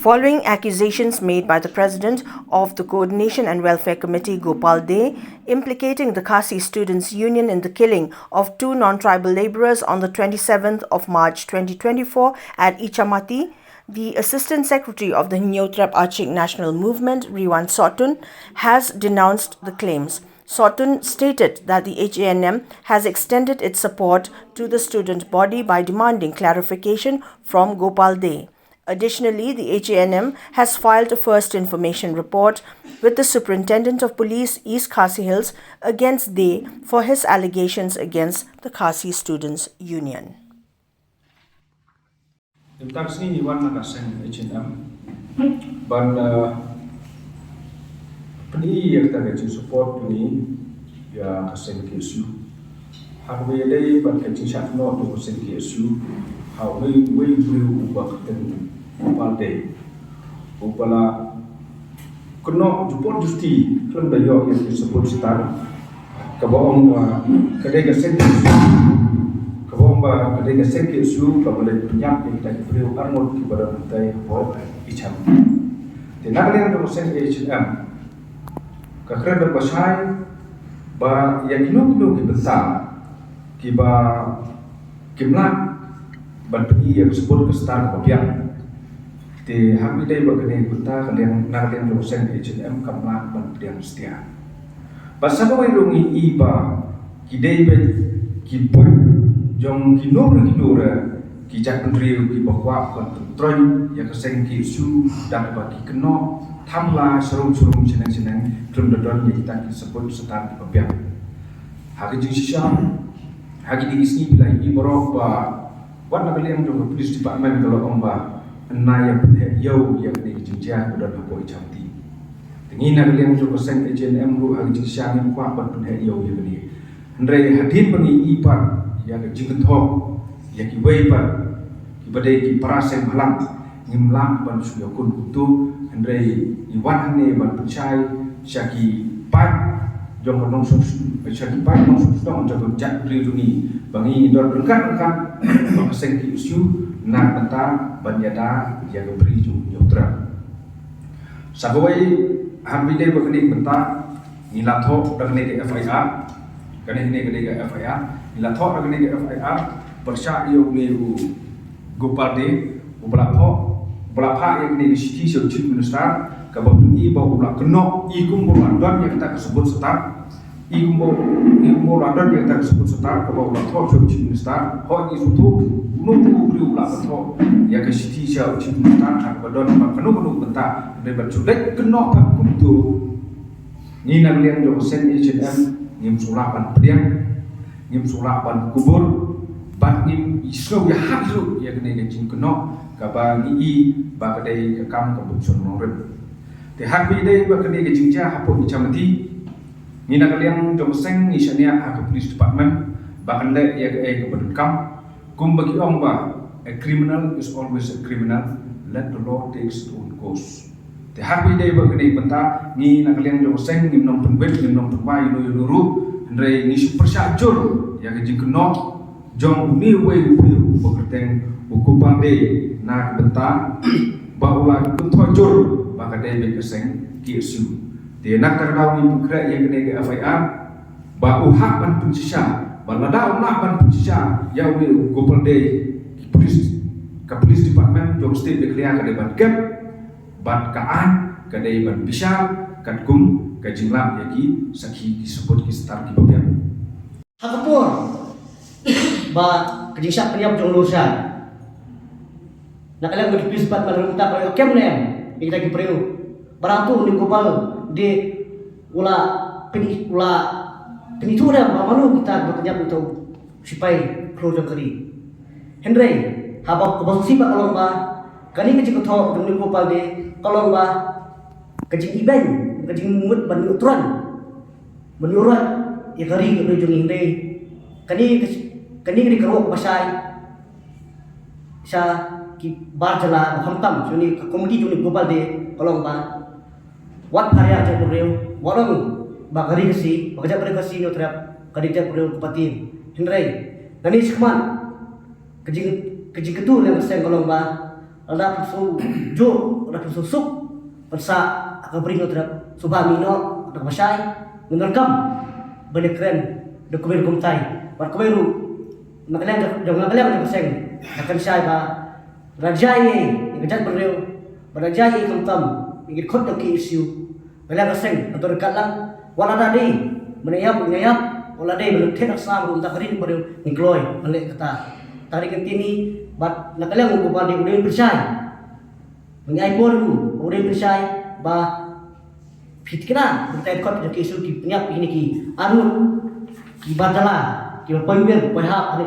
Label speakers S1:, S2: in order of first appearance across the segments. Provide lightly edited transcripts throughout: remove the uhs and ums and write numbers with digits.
S1: following accusations made by the President of the Coordination and Welfare Committee, Gopal De, implicating the Khasi Students' Union in the killing of two non-tribal labourers on the 27th of March 2024 at Ichamati. The Assistant Secretary of the Nyotrap Achik National Movement, Riwan Sotun, has denounced the claims. Sotun stated that the HANM has extended its support to the student body by demanding clarification from Gopal De. Additionally, the HANM has filed a first information report with the Superintendent of Police East Khasi Hills against De for his allegations against the Khasi Students' Union.
S2: Taxi ni wan nak sen H&M ban peni yang kita gaji support ni ya kasen kesu harwe dai ban gaji sat no to kasen kesu how we ubah ten upalde upala kena jupor justi kan dayo yang disebut star kabaong kadai kasen Kebomba ketika sekit su kepada penyak yang kita beri armut kepada nanti ho icham. Tindak yang teruseng H&M kakran berbasai ba yang kinu kibenta kiba kimlak ban pergi yang sebut ke star kebiang. Ti hamil dai bagani benta kalian nak yang teruseng H&M kamlak ban yang setia. Pasal rungi iba kidai be kipun jong kinora kijak kendriu ki bakwa kon troy ya keseng ki su dak bagi keno thamla serum senang drum dodon ya kita sebut setar di papiak hagi jisam hagi di isni bila i borok ba wat na kalian jong police department kalau omba enaya puthe yau yang di jinja udah napo icamti tingina kalian jong keseng HNM ru hagi jisam ni kwa puthe yau ya ni ndre hadin pengi ipan yang jingthok yang kiwaipan kibadai ki paraseng malam ngimlang ban suyakun kutu andrei iwan ne ban percai syaki pat jong nong syaki pat nong sustong jago jak riruni bangi dor rengkan paseng ki usu nak benta banyada yang beri ju nyotra sabawai hambide bakni benta nilathok dakne ke FIR kane ne ke FIR ila thok agni ke FIR persya yo leu Gopal De ubla yang ni city chief minister ka bapuni ba ubla keno ikum London yang kita sebut setar ikum London yang kita sebut setar ka ubla thok chief minister ho ni sutu nunggu beri ubla thok ya ke city chief minister ka badon ba kenu benta de bacudek keno ka kumtu ni nak liang jo sen H&M ngim sulapan pediang ngim sulapan kubur bat ngim isro ya hakru ya kene jing keno kaba ni ba kadai ka kam ka bukson noren te hakbi dai ba kene jing ja hapo icamati ni nak liang jomseng ni shania ha police department ba kande ya ka badut kam kum bagi ong ba a criminal is always a criminal, let the law takes its own course. Te hakbi dai ba kene penta ni nak liang jomseng ngim nom penbet ngim nom penwai no yuru ndre ni super syajur ya ke jingkeno jong uni we bekerteng Gopal De nak benta baula kuntojur baka de be keseng kisu de nak terdawi bukra yang kene ke FIR ba uhak ban punsisa balada ulah ban punsisa ya we Gopal De police department jong state be clear ka de ban gap ban kaan ka de ban bisa kan kum ka jinglam yaki sakhi disebut ki star ki babian
S3: hakapur ba kejisap priap jong lurusan nak alam di pispat malunta ko kem nem kita ki preu baratu ni Gopal De ula penitura mamanu kita berkenyap itu sipai keluar keri Henry habak kebangsi ba kalong ba kani kecik tho dum ni Gopal De kalong ba kecik iban kajing mut ban utran menyurat ya kari ke ujung ini kani keruk pasai sa ki barjala hamtam suni komedi juni Gopal De kolong ba wat karya je kureu warung ba kari kesi bakaja kari kesi nyotrap kadi je kureu patin hindrai kani sekman kajing ketu yang seng kolong ba ala su jo nak susuk persa akan beri terhadap subhamino atau masyai menolkam balik keren dokumen kumtai berkemeru makanya jangan berseng akan syai ba rajai ngejat beriu rajai kumtam ingin khot ki isu bala berseng atau dekat lang wala tadi menayap wala dai belum tenak sam untuk takrin beriu ngkloi balik kata tarik kentini bat nakalang ubupan di udin persyai mengai pun udin persyai ba fitkina berkait kot ki isu ki penyap ini ki arun ki badala ki pemimpin pihak ani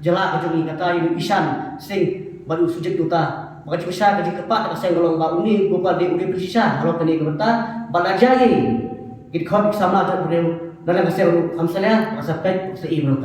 S3: jela kejuli kata ini isan sing baru sujud duta maka bisa kaji kepak kata saya golong ba uni gopal di udin persisa kalau kini kebenta balajai ki kot sama ada beriu dalam saya amsalnya sampai sei belum